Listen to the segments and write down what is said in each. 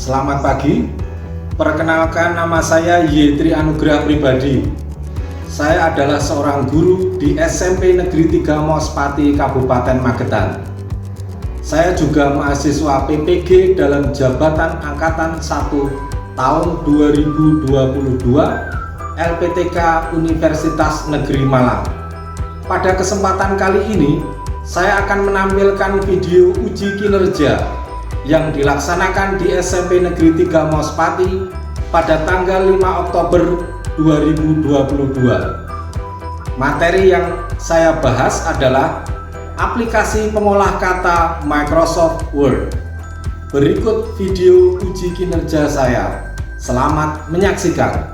Selamat pagi. Perkenalkan, nama saya Yetri Anugrah Pribadi. Saya adalah seorang guru di SMP Negeri 3 Mospati, Kabupaten Magetan. Saya juga mahasiswa PPG dalam Jabatan Angkatan 1 tahun 2022 LPTK Universitas Negeri Malang. Pada kesempatan kali ini, saya akan menampilkan video uji kinerja yang dilaksanakan di SMP Negeri 3 Mospati pada tanggal 5 Oktober 2022. Materi yang saya bahas adalah aplikasi pengolah kata Microsoft Word. Berikut video uji kinerja saya. Selamat menyaksikan.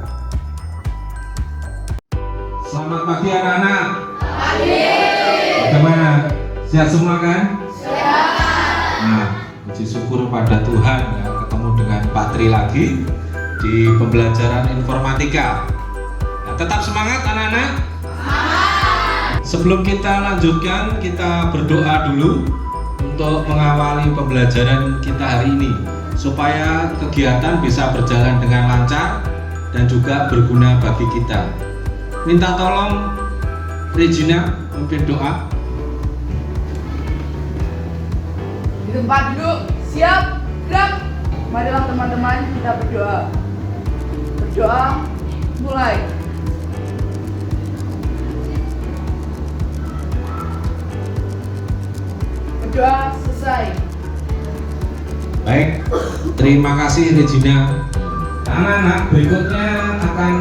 Selamat pagi anak-anak. Pagi. Bagaimana? Sehat semua kan? Sehat. Nah, puji syukur pada Tuhan ya, ketemu dengan Pak Tri lagi di pembelajaran informatika. Nah, tetap semangat anak-anak. Sebelum kita lanjutkan, kita berdoa dulu untuk mengawali pembelajaran kita hari ini supaya kegiatan bisa berjalan dengan lancar dan juga berguna bagi kita. Minta tolong Regina memimpin doa. Di tempat duduk, siap, gerak. Marilah teman-teman kita berdoa. Berdoa, mulai. Berdoa selesai. Baik, terima kasih Regina. Anak-anak, berikutnya akan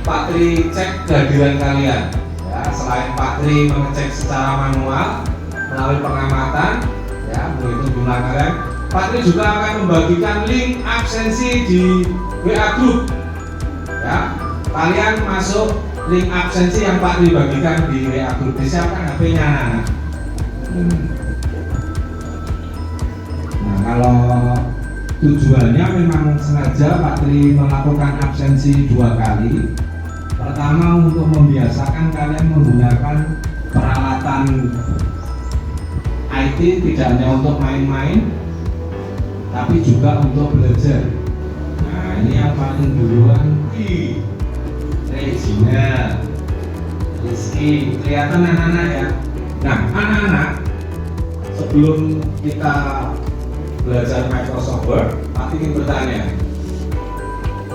Pak Tri cek kehadiran kalian. Ya, selain Pak Tri mengecek secara manual melalui pengamatan, ya, menghitung jumlah kalian, Pak Tri juga akan membagikan link absensi di WA Group. Ya, kalian masuk link absensi yang Pak Tri bagikan di WA Group. Disiapkan HP-nya anak-anak. Nah, kalau tujuannya memang sengaja Pak Tri melakukan absensi 2 kali. Pertama, untuk membiasakan kalian menggunakan peralatan IT tidak hanya untuk main-main, tapi juga untuk belajar. Nah, ini yang paling duluan Regina, Rizky, kelihatan anak-anak ya. Nah, anak-anak, sebelum kita belajar Microsoft Word, Pak ingin bertanya,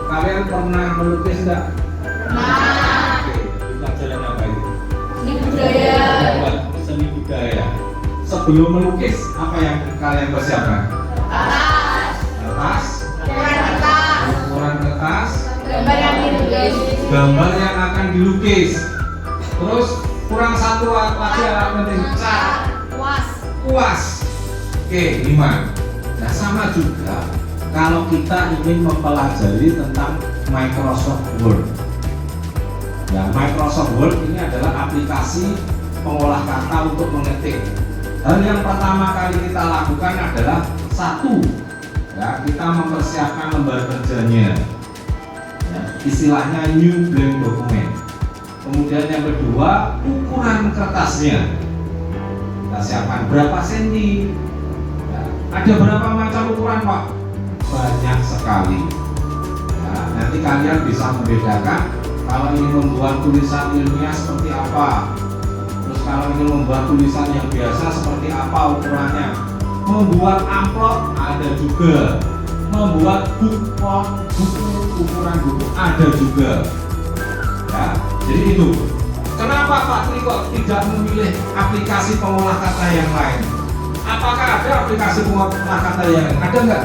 kalian pernah melukis enggak? Pernah. Oke, di pelajaran apa itu? Seni budaya. Seni budaya. Sebelum melukis, apa yang kalian persiapkan? Kertas. Kertas, Ukuran kertas. ukuran kertas, Gambar yang dilukis. gambar yang akan dilukis. Terus kurang satu lagi alat penting, cat, Kuas. kuas. Oke, 5. Nah, sama juga kalau kita ingin mempelajari tentang Microsoft Word. Ya, Microsoft Word ini adalah aplikasi pengolah kata untuk mengetik. Hal yang pertama kali kita lakukan adalah satu, ya, kita mempersiapkan lembar kerjanya. Ya, istilahnya new blank document. Kemudian yang kedua, ukuran kertasnya. Kita siapkan berapa senti. Ya, ada berapa macam ukuran, Pak? Banyak sekali. Ya, nanti kalian bisa membedakan kalau ingin membuat tulisan ilmiah seperti apa, terus kalau ingin membuat tulisan yang biasa seperti apa ukurannya. Membuat amplop ada juga, membuat buku ukuran buku ada juga. Ya, jadi itu. Kenapa Pak Tri kok tidak memilih aplikasi pengolah kata yang lain? Apakah ada aplikasi pengolah kata yang lain? Ada nggak?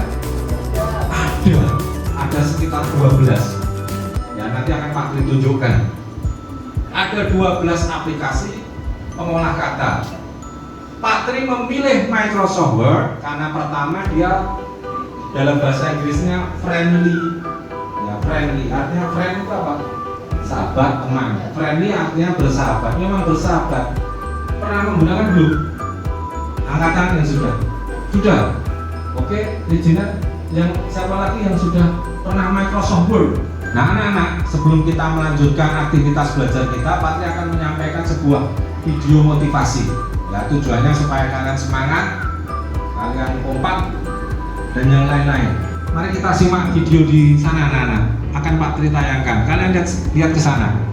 Ada sekitar 12. Ya, nanti akan Pak Tri tunjukkan. Ada 12 aplikasi pengolah kata. Pak Tri memilih Microsoft Word karena pertama dia dalam bahasa Inggrisnya friendly. Ya, friendly artinya friend itu apa? Sahabat, teman. Friendly artinya bersahabat. Memang bersahabat. Pernah menggunakan belum? Angkatan yang sudah? Sudah. Oke, Regina, yang siapa lagi yang sudah pernah Microsoft Word? Nah, anak-anak, sebelum kita melanjutkan aktivitas belajar kita, Pak Tri akan menyampaikan sebuah video motivasi. Ya, tujuannya supaya kalian semangat, kalian kompak, dan yang lain-lain. Mari kita simak video di sana anak-anak. Akan Pak Tri tayangkan. Kalian lihat ke sana.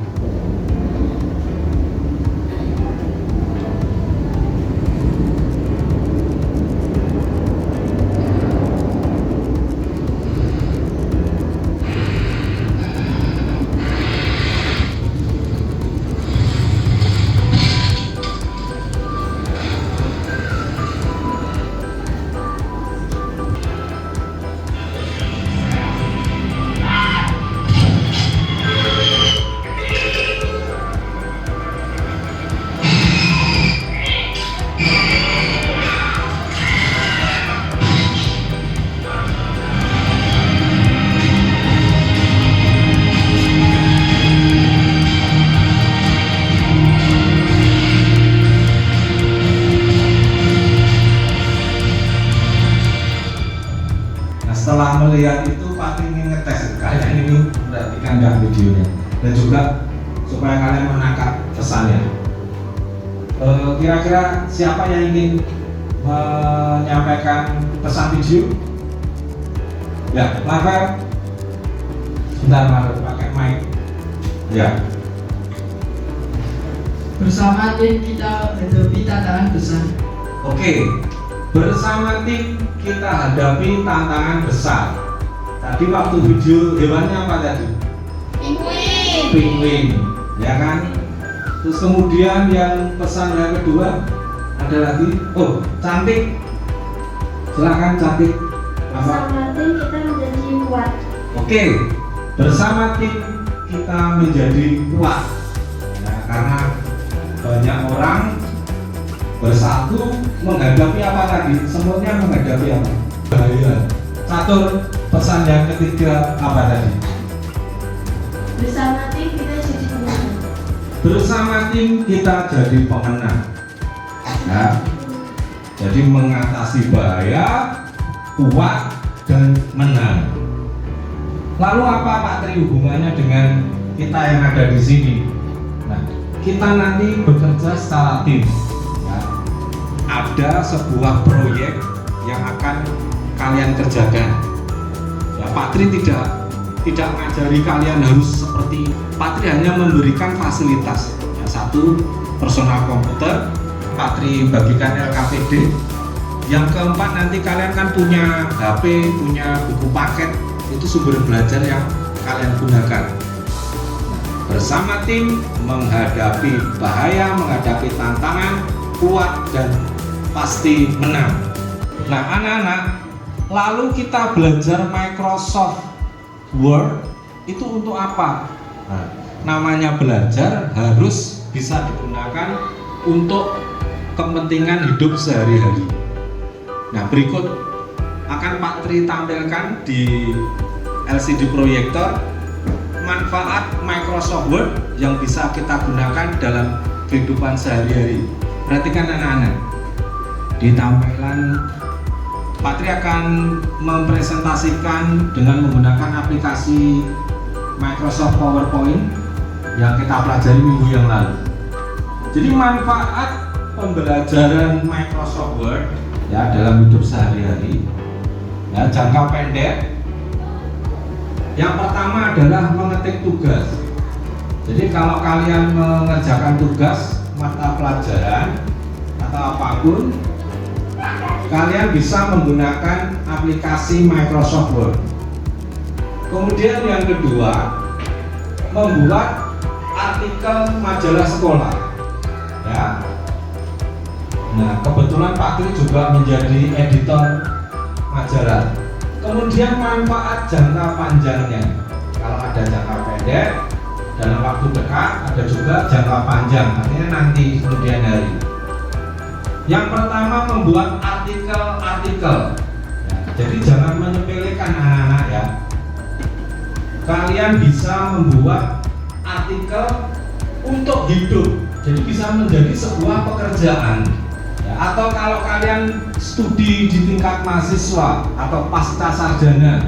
Setelah melihat itu, Pak ingin ngetes kalian ini perhatikan nggak videonya, dan juga supaya kalian menangkap pesannya. Kira-kira siapa yang ingin menyampaikan pesan video? Ya, Marvel. Sebentar, Marvel pakai mic. Ya. Bersama tim kita hadapi tantangan besar. Oke. Bersama tim kita hadapi tantangan besar. Tadi waktu video hewannya apa tadi? Penguin. Penguin, ya kan? Terus kemudian yang pesan yang kedua ada lagi. Oh, cantik. Silakan cantik. Apa? Bersama tim kita menjadi kuat. Oke. Bersama tim kita menjadi kuat. Ya, karena banyak orang bersatu menghadapi apa tadi? Semutnya menghadapi apa? Bahaya. Catur, pesan yang ketiga apa tadi? Bersama tim kita jadi pemenang. Bersama tim kita jadi pemenang. Ya. Jadi mengatasi bahaya, kuat dan menang. Lalu apa Pak Tri hubungannya dengan kita yang ada di sini? Nah, kita nanti bekerja secara tim. Ada sebuah proyek yang akan kalian kerjakan. Ya, Pak Tri tidak mengajari kalian harus seperti Pak Tri, hanya memberikan fasilitas. Ya, satu, personal komputer, Pak Tri bagikan LKPD. Yang keempat, nanti kalian kan punya HP, punya buku paket, itu sumber belajar yang kalian gunakan. Bersama tim menghadapi bahaya, menghadapi tantangan, kuat dan pasti menang. Nah anak-anak, lalu kita belajar Microsoft Word itu untuk apa? Nah, namanya belajar harus bisa digunakan untuk kepentingan hidup sehari-hari. Nah berikut akan Pak Tri tampilkan di LCD proyektor manfaat Microsoft Word yang bisa kita gunakan dalam kehidupan sehari-hari. Perhatikan anak-anak. Di tampilan Pak Tri akan mempresentasikan dengan menggunakan aplikasi Microsoft PowerPoint yang kita pelajari minggu yang lalu. Jadi manfaat pembelajaran Microsoft Word ya dalam hidup sehari-hari ya, jangka pendek. Yang pertama adalah mengetik tugas. Jadi kalau kalian mengerjakan tugas mata pelajaran atau apapun, kalian bisa menggunakan aplikasi Microsoft Word. Kemudian yang kedua, membuat artikel majalah sekolah. Ya. Nah, kebetulan Pak Tri juga menjadi editor majalah. Kemudian manfaat jangka panjangnya. Kalau ada jangka pendek, dalam waktu dekat, ada juga jangka panjang, artinya nanti kemudian hari. Yang pertama, membuat artikel-artikel. Ya, jadi jangan menyepelekan anak-anak ya. Kalian bisa membuat artikel untuk hidup. Jadi bisa menjadi sebuah pekerjaan. Ya, atau kalau kalian studi di tingkat mahasiswa atau pasca sarjana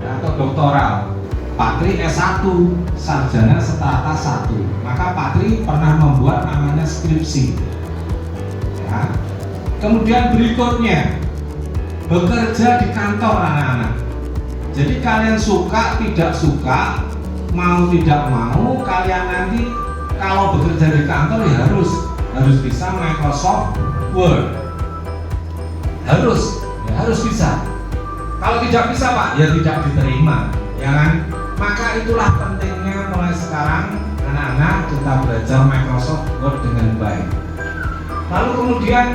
ya, atau doktoral, Pak Tri S1, sarjana strata 1. Maka Pak Tri pernah membuat namanya skripsi. Ya. Kemudian berikutnya, bekerja di kantor anak-anak. Jadi kalian suka tidak suka, mau tidak mau, kalian nanti kalau bekerja di kantor ya harus bisa Microsoft Word. Harus bisa. Kalau tidak bisa Pak, ya tidak diterima, ya kan? Maka itulah pentingnya mulai sekarang anak-anak kita belajar Microsoft Word dengan baik. Lalu kemudian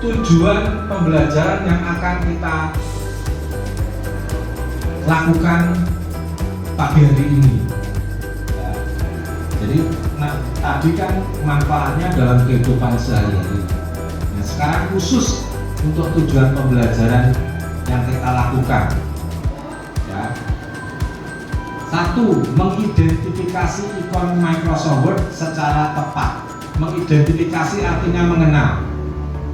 tujuan pembelajaran yang akan kita lakukan pagi hari ini. Ya, jadi tadi kan manfaatnya dalam kehidupan sehari-hari. Nah, sekarang khusus untuk tujuan pembelajaran yang kita lakukan. Ya. Satu, mengidentifikasi ikon Microsoft Word secara tepat. Mengidentifikasi artinya mengenal.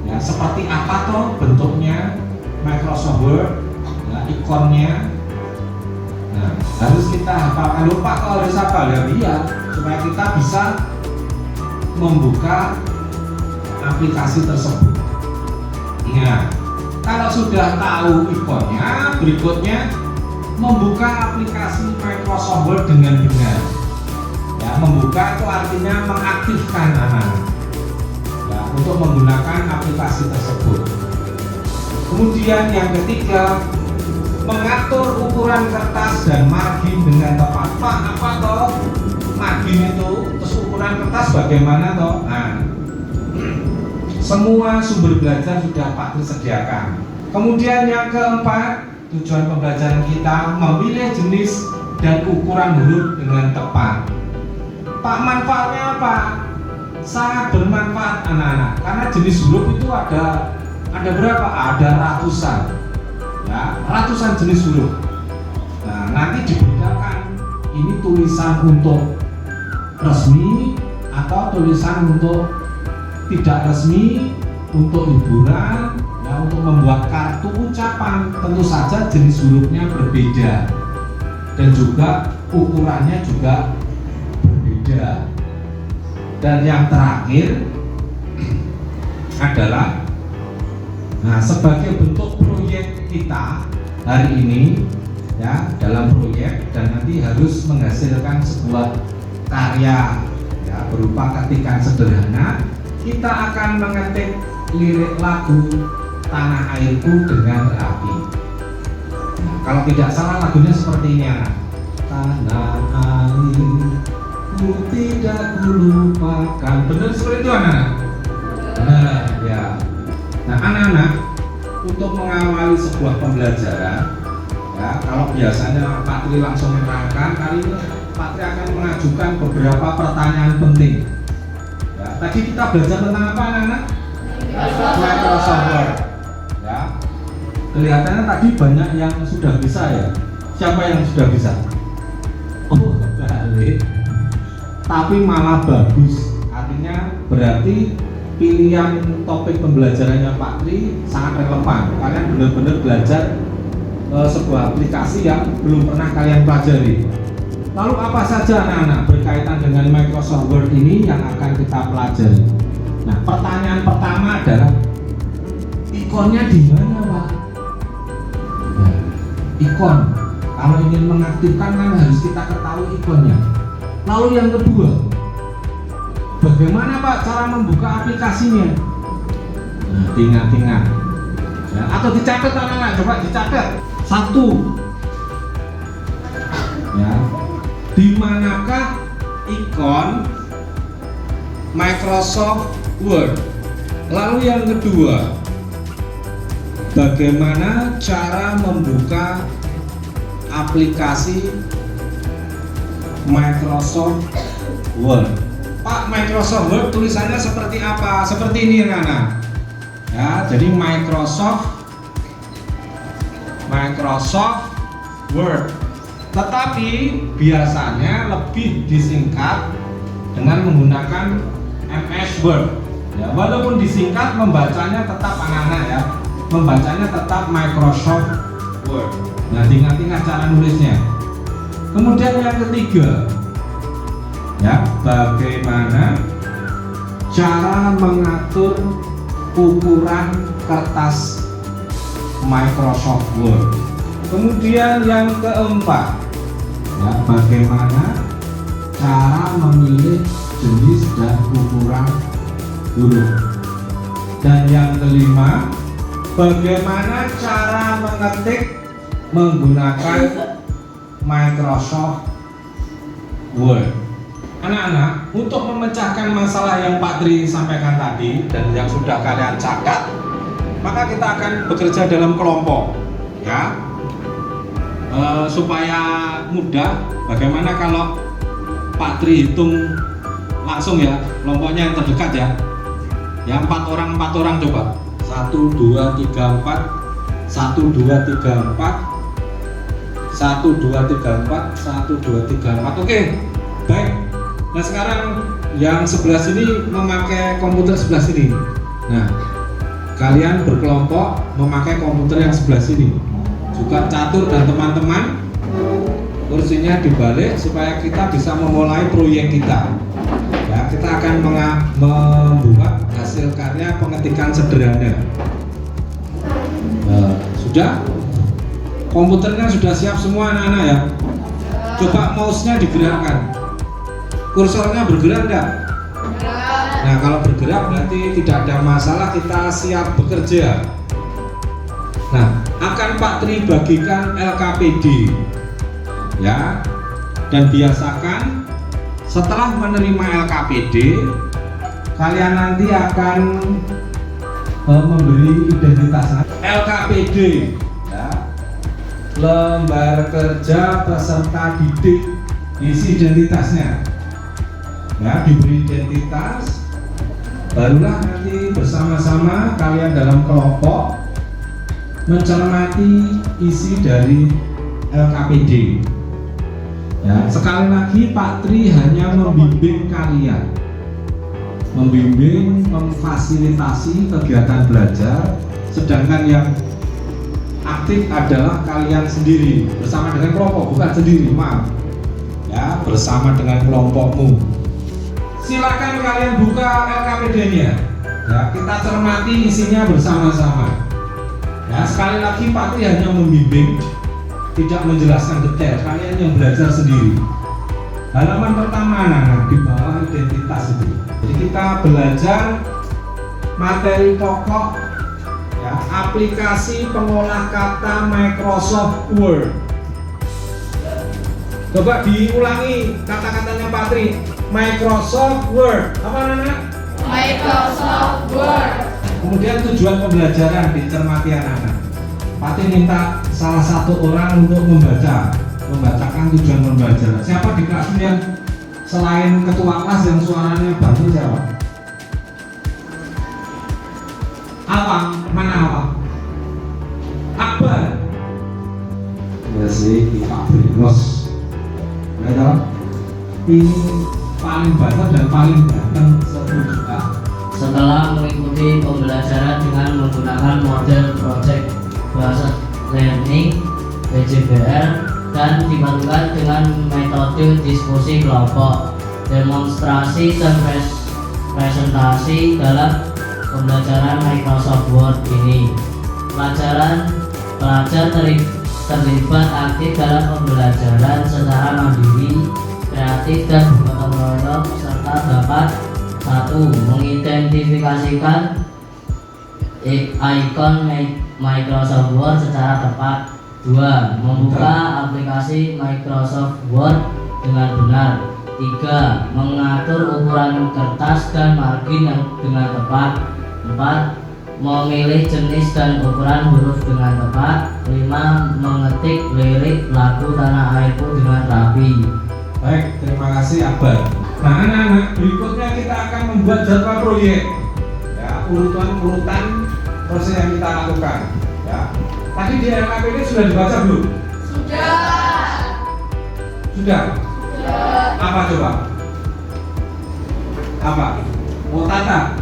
Ya, seperti apa toh bentuknya Microsoft Word, ya, ikonnya. Nah, harus kita hafalkan. Lupa kalau harus hafal ya, iya, supaya kita bisa membuka aplikasi tersebut. Nah, kalau sudah tahu ikonnya, berikutnya membuka aplikasi Microsoft Word dengan benar. Ya, membuka itu artinya mengaktifkan anak-anak ya, untuk menggunakan aplikasi tersebut. Kemudian yang ketiga, mengatur ukuran kertas dan margin dengan tepat. Pak, apa toh margin itu? Terus ukuran kertas bagaimana toh? Nah, semua sumber belajar sudah Pak Tri sediakan. Kemudian yang keempat, tujuan pembelajaran kita memilih jenis dan ukuran huruf dengan tepat. Pak, manfaatnya apa? Sangat bermanfaat anak-anak, karena jenis huruf itu ada berapa? Ada ratusan. Ya, ratusan jenis huruf. Nah, nanti dibedakan ini tulisan untuk resmi atau tulisan untuk tidak resmi, untuk hiburan, ya, untuk membuat kartu ucapan. Tentu saja jenis hurufnya berbeda dan juga ukurannya juga berbeda. Dan yang terakhir adalah, nah, sebagai bentuk proyek kita hari ini, ya, dalam proyek dan nanti harus menghasilkan sebuah karya, ya, berupa ketikan sederhana. Kita akan mengetik lirik lagu Tanah Airku dengan rapi. Nah, kalau tidak salah lagunya seperti ini, anak. Tanah airku tidak kulupakan. Benar seperti itu, anak? Benar, ya. Nah, anak-anak, untuk mengawali sebuah pembelajaran, ya, kalau biasanya Pak Tri langsung menerangkan, kali ini Pak Tri akan mengajukan beberapa pertanyaan penting. Ya, tadi kita belajar tentang apa, anak-anak? Microsoft Word. Ya, kelihatannya tadi banyak yang sudah bisa ya. Siapa yang sudah bisa? Oh, balik. Tapi malah bagus. Artinya berarti pilihan topik pembelajarannya Pak Tri sangat relevan. Kalian benar-benar belajar sebuah aplikasi yang belum pernah kalian pelajari. Lalu apa saja anak-anak berkaitan dengan Microsoft Word ini yang akan kita pelajari? Nah, pertanyaan pertama adalah ikonnya di mana, Pak? Nah, ikon. Kalau ingin mengaktifkan kan harus kita ketahui ikonnya. Lalu yang kedua, bagaimana Pak cara membuka aplikasinya? Nah, ingat-ingat. Ya, atau dicatat anak-anak, coba dicatat. Satu. Ya. Di manakah ikon Microsoft Word? Lalu yang kedua, bagaimana cara membuka aplikasi Microsoft Word? Pak, Microsoft Word tulisannya seperti apa? Seperti ini, anak-anak. Ya, jadi Microsoft Word. Tetapi biasanya lebih disingkat dengan menggunakan MS Word. Ya, walaupun disingkat, membacanya tetap anak-anak ya, membacanya tetap Microsoft Word. Nah, ingat-ingat cara nulisnya. Kemudian yang ketiga, ya, bagaimana cara mengatur ukuran kertas Microsoft Word. Kemudian yang keempat, ya, bagaimana cara memilih jenis dan ukuran huruf. Dan yang kelima, bagaimana cara mengetik menggunakan Microsoft Word. Anak-anak, untuk memecahkan masalah yang Pak Tri sampaikan tadi dan yang sudah kalian catat, maka kita akan bekerja dalam kelompok, ya, supaya mudah. Bagaimana kalau Pak Tri hitung langsung ya, kelompoknya yang terdekat ya, ya 4 orang coba. 1, 2, 3, 4, 1, 2, 3, 4, 1, 2, 3, 4, 1, 2, 3, 4. Oke, baik. Nah sekarang yang sebelah sini memakai komputer sebelah sini. Nah, kalian berkelompok memakai komputer yang sebelah sini. Juga Catur dan teman-teman, kursinya dibalik supaya kita bisa memulai proyek kita. Ya, kita akan membuat hasil karya pengetikan sederhana. Sudah? Komputernya sudah siap semua anak-anak ya? Coba mouse-nya digerakkan. Kursornya bergerak enggak? Nah, kalau bergerak berarti tidak ada masalah, kita siap bekerja. Nah, akan Pak Tri bagikan LKPD, ya, dan biasakan setelah menerima LKPD, kalian nanti akan memberi identitas LKPD, ya, lembar kerja peserta didik, isi identitasnya, ya, diberi identitas. Barulah nanti bersama-sama kalian dalam kelompok mencermati isi dari LKPD. Ya, sekali lagi Pak Tri hanya membimbing kalian, memfasilitasi kegiatan belajar, sedangkan yang aktif adalah kalian sendiri bersama dengan kelompok, bukan sendiri, maaf. Ya, bersama dengan kelompokmu. Silakan kalian buka LKPD-nya. Ya, kita cermati isinya bersama-sama. Ya, sekali lagi Pak Tri hanya membimbing, tidak menjelaskan detail, kalian yang belajar sendiri. Halaman pertama anak-anak di bawah identitas itu. Jadi kita belajar materi pokok, ya, aplikasi pengolah kata Microsoft Word. Coba diulangi kata-katanya Pak Tri. Microsoft Word. Apa anak-anak? Microsoft Word. Kemudian tujuan pembelajaran dicermati anak-anak. Pak Tri minta salah satu orang untuk membacakan tujuan pembelajaran. Siapa di kelas ini yang selain ketua kelas yang suaranya bagus, siapa? Apa? Mana apa? Akbar. Ya sih, Pak Brimos. Ya, ini paling banyak dan paling ganteng se-Juta. Setelah mengikuti pembelajaran dengan menggunakan model project bahasa learning PJBL dan dibantukan dengan metode diskusi kelompok, demonstrasi dan presentasi dalam pembelajaran Microsoft Word ini. Pelajar terlibat aktif dalam pembelajaran secara mandiri, kreatif dan bergotong royong serta dapat 1. Mengidentifikasikan ikon Microsoft Word secara tepat. 2. Membuka aplikasi Microsoft Word dengan benar. 3. Mengatur ukuran kertas dan margin dengan tepat. 4. Memilih jenis dan ukuran huruf dengan tepat. 5. Mengetik lirik lagu Tanah Airku dengan rapi. Baik, terima kasih Akbar. Nah anak-anak, berikutnya kita akan membuat jadwal proyek, ya, urutan proses yang kita lakukan, ya. Tadi di LKPD sudah dibaca belum? Sudah? Apa coba? Apa? Oh, Tata.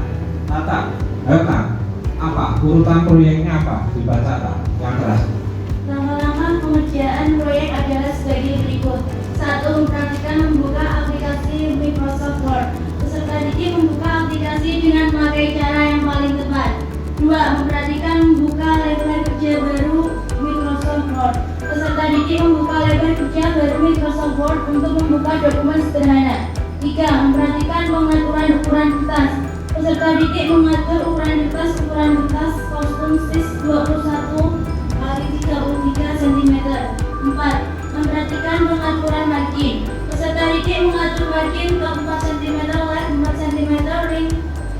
Ayo Tata. Apa? Urutan proyeknya apa? Dibaca tak? Yang keras. Langkah-langkah pengerjaan proyek adalah sebagai berikut. 1. Memperhatikan membuka aplikasi Microsoft Word. Peserta didik membuka aplikasi dengan memakai cara yang paling tepat. 2. Memperhatikan membuka lembar kerja untuk membuka dokumen sederhana. 3. Memperhatikan pengaturan ukuran kertas. Peserta didik mengatur ukuran kertas kostum sis 21 x 33 cm. 4. Memperhatikan pengaturan margin. Peserta didik mengatur margin top 4 cm, left 4 cm, ring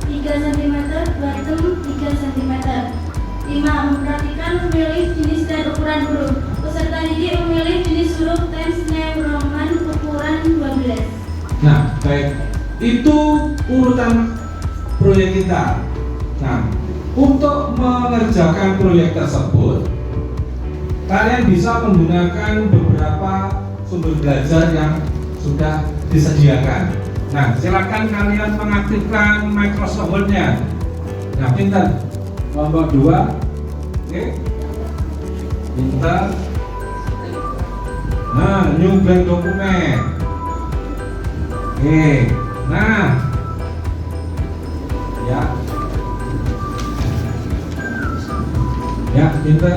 3 cm, bottom 3 cm. 5. Memperhatikan memilih jenis dan ukuran huruf. Peserta didik memilih jenis huruf Times New Roman ukuran 12. Nah, baik, itu urutan proyek kita. Nah, untuk mengerjakan proyek tersebut, kalian bisa menggunakan beberapa sumber belajar yang sudah disediakan. Nah, silakan kalian mengaktifkan Microsoft Word-nya. Nah, pinter. Kelompok 2, oke, pinter. Nah, new blank dokumen. Oke, nah, ya, pinter.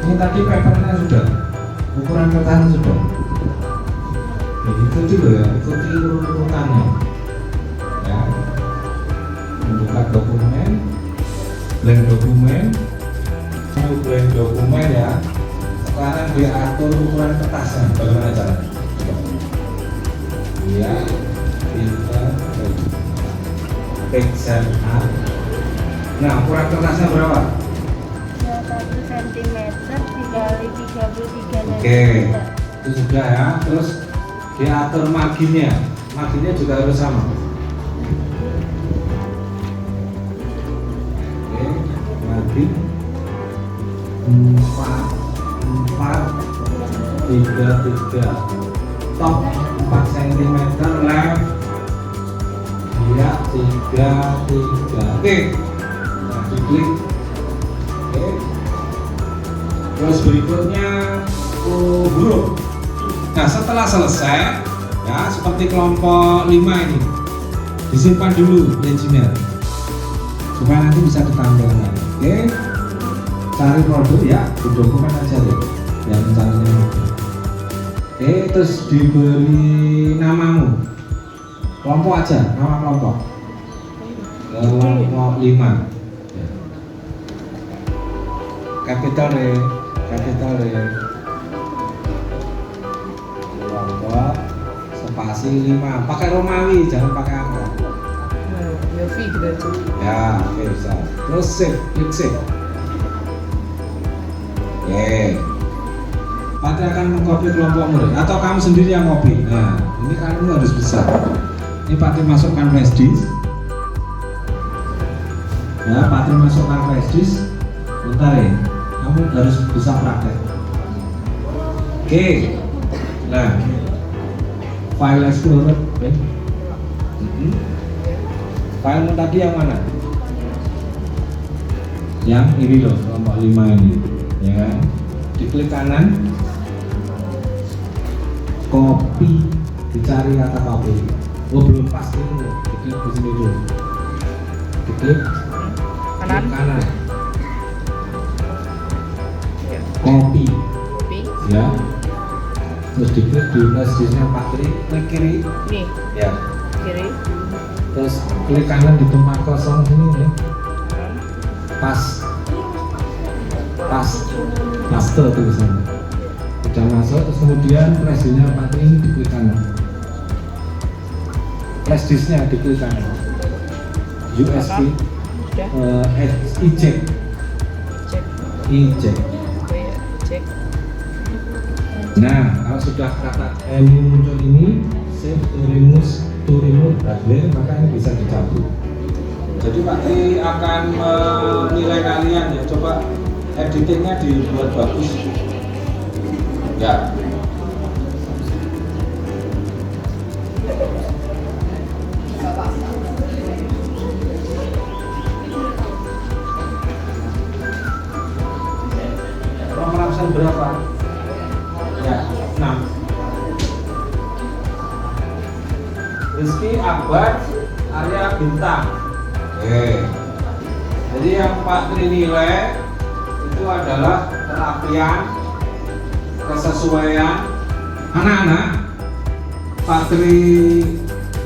Ini tadi papernya sudah, ukuran kertasnya sudah. Ikuti loh ya, ikuti urutannya. Ya, membuka dokumen, blank dokumen, new blank dokumen ya. Sekarang diatur ukuran kertasnya, bagaimana caranya? Iya, pinter. Pixel A. Nah, ukuran kertasnya berapa? 1 cm dikali 33 Oke, itu sudah ya. Terus diatur marginnya juga harus sama. Oke, margin 4 top 4 cm, left ya 3. Oke, nah diklik. Oke, terus berikutnya huruf. Nah, setelah selesai ya, seperti kelompok 5 ini disimpan dulu legend-nya supaya nanti bisa ditambahkan. Oke, cari produk ya, di dokumen aja deh yang carinya. Oke, terus diberi namamu, kelompok aja, nama kelompok 5 ya. Capital E kelompok spasi 5, pakai Romawi, jangan pakai angka. Ya, oke, bisa. Terus save, klik save. Oke, Patri akan mengcopy kelompok murid atau kamu sendiri yang copy. Nah, ini kamu harus bisa. Ini Patri masukkan flash disk. Ya, Patri masukkan flash disk. Bentar ya, kamu harus bisa praktek. Oke, nah, file explorer, ya. Filemu tadi yang mana? Yang ini loh, kelompok 5 ini, ya kan? Diklik kanan, copy, dicari kata copy. Oh, belum pasti ini, diklik di sini dulu. Diklik kanan. Copy. Ya. Terus diklik di flash disknya Patri, klik kiri. Nih, Ya. kiri. Terus klik kanan di tempat kosong sini ya. Paste tulisannya. Sudah masuk, terus kemudian flash disknya Patri ini diklik kanan. Flash disknya diklik kanan. USB eject. Cek. Nah, kalau sudah kata ini muncul ini, save to remove hardware, maka ini bisa dicabut. Jadi Pak Tri akan menilai kalian ya, coba editingnya dibuat bagus. Ya. Nomor absen berapa? Ya, 6. Rizky Akbar Arya Bintang. Oke. Jadi yang Pak Tri nilai itu adalah kerapian, kesesuaian. Anak-anak, Patri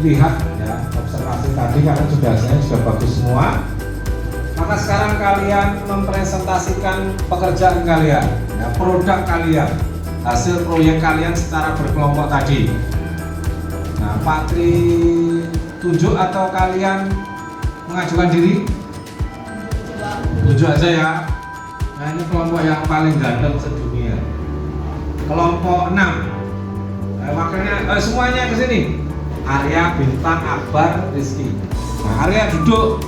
lihat ya observasi tadi karena saya sudah bagus semua. Maka sekarang kalian mempresentasikan pekerjaan kalian, ya, produk kalian, hasil proyek kalian secara berkelompok tadi. Nah, Patri tunjuk atau kalian mengajukan diri? Tunjuk aja ya. Nah, ini kelompok yang paling ganteng sedunia. Kelompok 6. Nah, makanya semuanya ke sini. Arya, Bintang, Akbar, Rizky. Nah, Arya duduk.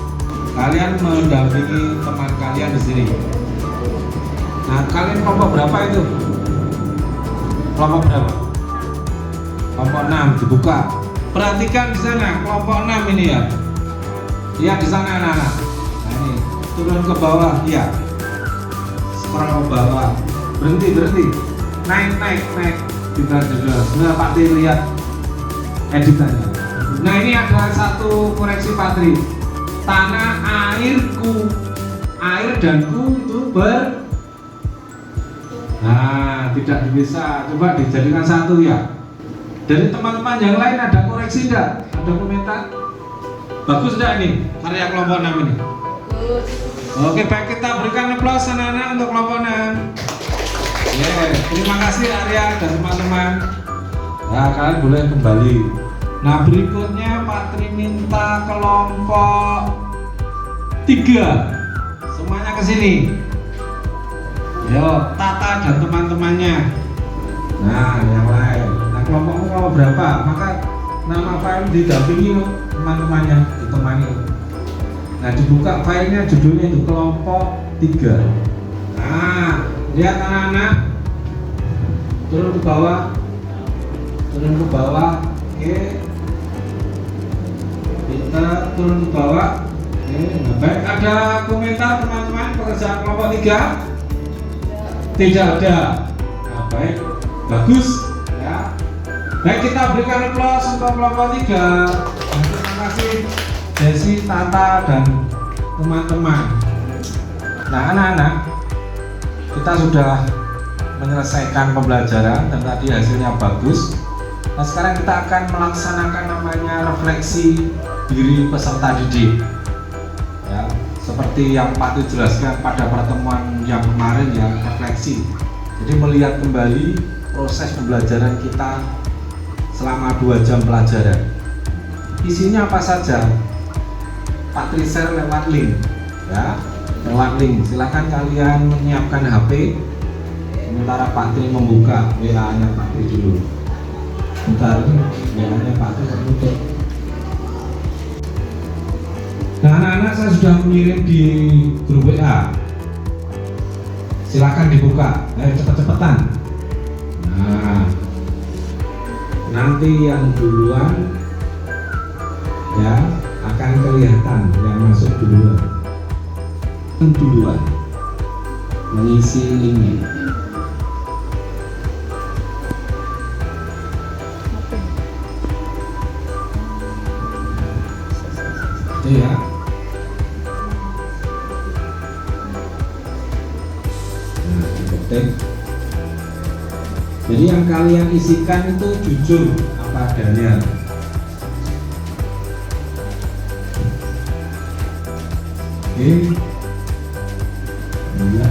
Kalian mendampingi teman kalian di sini. Nah, kalian kelompok berapa itu? Kelompok berapa? Kelompok 6 dibuka. Perhatikan di sana kelompok 6 ini ya. Lihat di sana anak-anak. Nah, ini turun ke bawah, iya. Scroll ke bawah. Berhenti. Naik. Juga. Nah, Pak Tri lihat editannya. Nah, ini ada satu koreksi Patri. Tanah, airku, air dan ku itu nah, tidak bisa. Coba dijadikan satu ya. Dari teman-teman yang lain ada koreksi enggak? Ada komentar? Bagus enggak ini karya kelompok 6 ini? Bagus. Oke, baik, kita berikan aplaus anak-anak untuk kelompok 6. Terima kasih Arya dan teman-teman. Nah, kalian boleh kembali. Nah, berikutnya Patri minta kelompok 3. Semuanya ke sini. Yo, Tata dan teman-temannya. Nah, yang lain. Nah, kelompokmu kelompok berapa? Maka nama file didampingi teman-temannya, ditemani. Nah, dibuka filenya, judulnya itu kelompok 3. Nah, lihat anak-anak, turun ke bawah. Oke, kita turun ke bawah. Oke, nah, baik, ada komentar teman-teman pekerjaan kelompok 3? Tidak ada. Nah, baik, bagus ya. Baik, kita berikan aplaus untuk kelompok 3. Nah, terima kasih Desi, Tata dan teman-teman. Nah, anak-anak, kita sudah menyelesaikan pembelajaran dan tadi hasilnya bagus. Nah, sekarang kita akan melaksanakan namanya refleksi diri peserta didik. Ya, seperti yang Pak Tu jelaskan pada pertemuan yang kemarin ya, refleksi. Jadi melihat kembali proses pembelajaran kita selama 2 jam pelajaran. Isinya apa saja? Pak Tri share lewat link. Ya, lewat link. Silakan kalian menyiapkan HP. Sementara Pak Tri membuka WA-nya Pak Tri dulu. Bentar, WA-nya Pak Tri tertutup. Nah, anak-anak, saya sudah mengirim di grup WA. Silakan dibuka. Cepet-cepetan. Nah, nanti yang duluan ya akan kelihatan yang masuk duluan. Mengisi linknya. Itu ya. Nah, diketik. Jadi yang kalian isikan itu jujur apa adanya. Oke. Ya.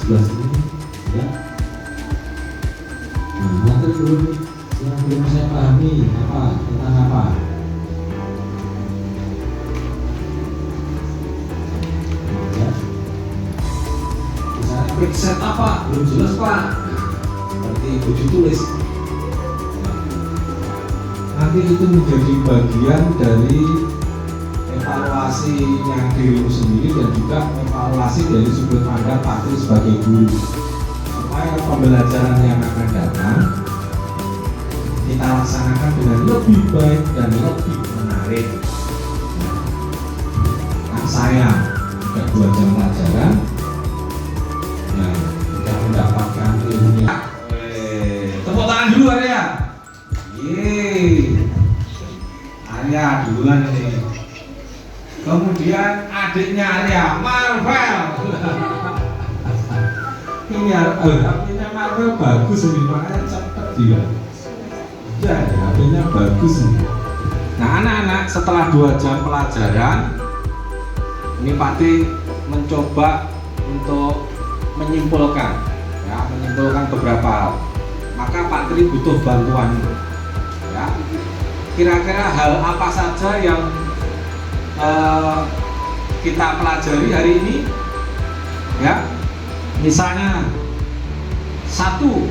Sebelah sini. Ya. Nah, nanti dulu yang belum saya pahami apa tentang apa. Ya. Misalnya preset apa belum jelas Pak. Seperti baju tulis. Nanti itu menjadi bagian dari evaluasinya dirimu sendiri dan juga evaluasi dari sudut pandang Pak Tri sebagai guru, supaya pembelajaran yang akan datang kita laksanakan dengan lebih baik dan lebih menarik. Nah, saya sudah 2 jam pelajaran, nah, kita mendapatkan ilmunya. Tepuk tangan dulu Arya. Arya duluan ini. Kemudian adiknya Arya, Marvel. Ini artinya HP bagus ini, makanya cepet dia. Ya, HP-nya bagus ini. Nah, anak-anak setelah 2 jam pelajaran, ini Pak Tri mencoba untuk menyimpulkan, ya, menyimpulkan beberapa hal. Maka Pak Tri butuh bantuan, ya. Kira-kira hal apa saja yang kita pelajari hari ini, ya? Misalnya, 1.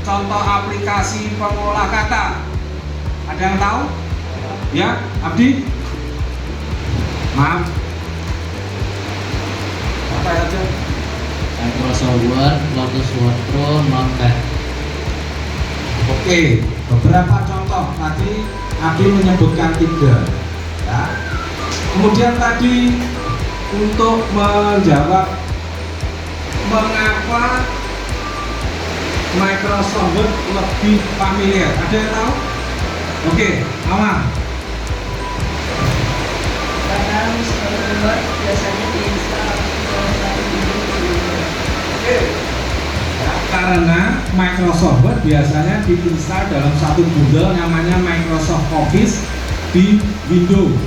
Contoh aplikasi pengolah kata. Ada yang tahu? Ya, Abdi? Maaf. Apa aja? Microsoft Word, Lotus Word Pro, Notepad. Oke, beberapa contoh tadi Abdi menyebutkan 3, ya. Kemudian tadi untuk menjawab mengapa Microsoft Word lebih familiar, ada yang tahu? Oke, Amar. Karena Microsoft Word biasanya diinstal dalam satu Windows. Oke. Ya, karena Microsoft Word biasanya diinstal dalam satu bundle namanya Microsoft Office di Windows.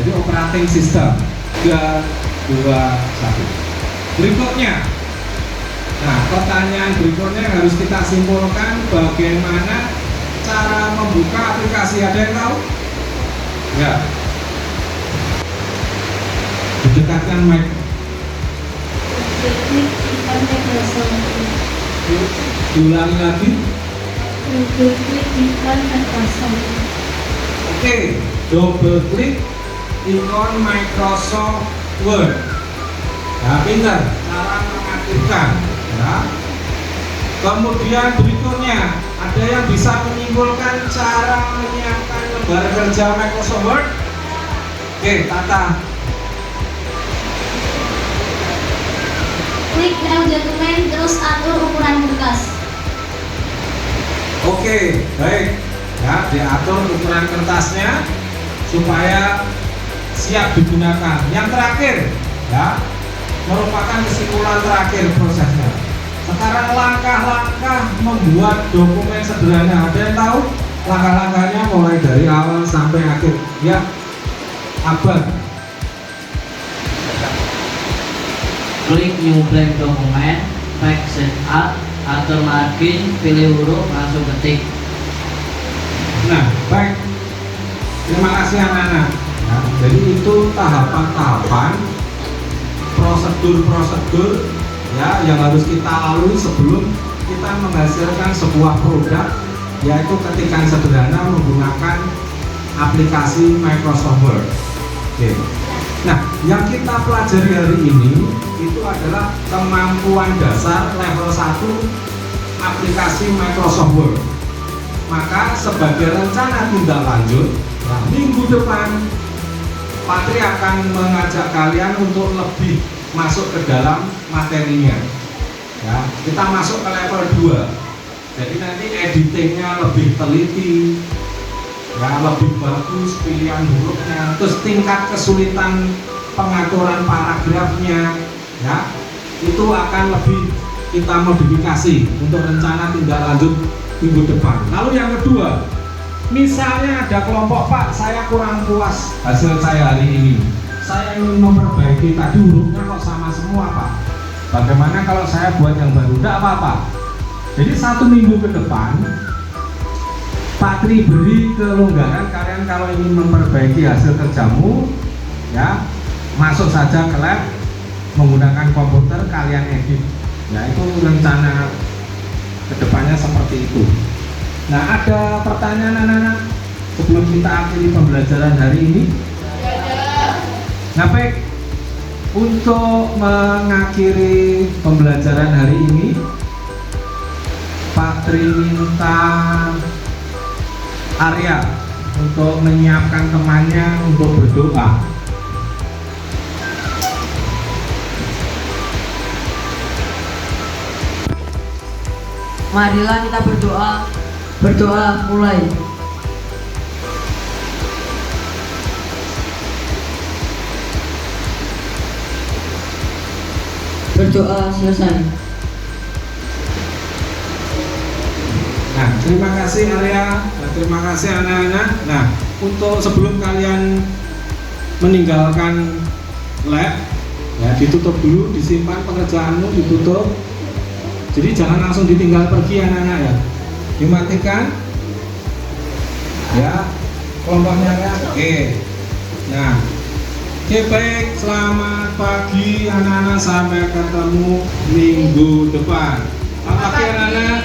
Jadi operating system 3, 2, 1. Berikutnya, nah pertanyaan berikutnya yang harus kita simpulkan, bagaimana cara membuka aplikasi, ada yang tahu? Ya. Didekatkan mic. Klik ikon Microsoft. Diulangi lagi. Klik ikon Microsoft. Oke, double klik ikon Microsoft Word. Nah, pintar cara mengaktifkan, ya. Kemudian berikutnya, ada yang bisa menyimpulkan cara menyiapkan lembar kerja Microsoft Word? Oke, Tata. Klik menu dokumen terus atur ukuran kertas. Oke, baik. Ya, diatur ukuran kertasnya supaya siap digunakan. Yang terakhir, ya, merupakan kesimpulan terakhir prosesnya. Sekarang langkah-langkah membuat dokumen sederhana. Ada yang tahu? Langkah-langkahnya mulai dari awal sampai akhir. Ya, Abad. Klik New Blank Dokumen, Back Setup, atur margin, pilih huruf, langsung ketik. Nah, baik. Terima kasih anak-anak. Ya, jadi itu tahapan-tahapan, prosedur-prosedur, ya, yang harus kita lalui sebelum kita menghasilkan sebuah produk, yaitu ketikan sederhana menggunakan aplikasi Microsoft Word. Oke. Nah, yang kita pelajari hari ini itu adalah kemampuan dasar level 1 aplikasi Microsoft Word. Maka sebagai rencana tindak lanjut, nah, minggu depan Pak Tri akan mengajak kalian untuk lebih masuk ke dalam materinya. Ya, kita masuk ke level 2. Jadi nanti editingnya lebih teliti, ya, lebih bagus pilihan hurufnya, terus tingkat kesulitan pengaturan paragrafnya, ya, itu akan lebih kita modifikasi untuk rencana tindak lanjut minggu depan. Lalu yang kedua, misalnya ada kelompok, Pak, saya kurang puas hasil saya hari ini, saya ingin memperbaiki, tadi hurufnya kok sama semua, Pak, bagaimana kalau saya buat yang baru? Tidak apa-apa. Jadi 1 minggu ke depan Pak Tri beri kelonggaran kalian kalau ingin memperbaiki hasil kerjamu, ya, masuk saja ke lab menggunakan komputer, kalian edit. Ya, itu rencana kedepannya seperti itu. Nah, ada pertanyaan anak-anak sebelum kita akhiri pembelajaran hari ini? Nah, baik, untuk mengakhiri pembelajaran hari ini, Pak Tri minta Arya untuk menyiapkan temannya untuk berdoa. Marilah kita berdoa. Berdoa mulai. Berdoa selesai. Nah, terima kasih Arya, nah, terima kasih anak-anak. Nah, untuk sebelum kalian meninggalkan lab, ya ditutup dulu, disimpan pekerjaanmu, ditutup. Jadi jangan langsung ditinggal pergi anak-anak ya. Dimatikan. Ya, kelompoknya ya. Oke. Nah, oke baik. Selamat pagi anak-anak, sampai ketemu minggu depan. Selamat pagi anak-anak.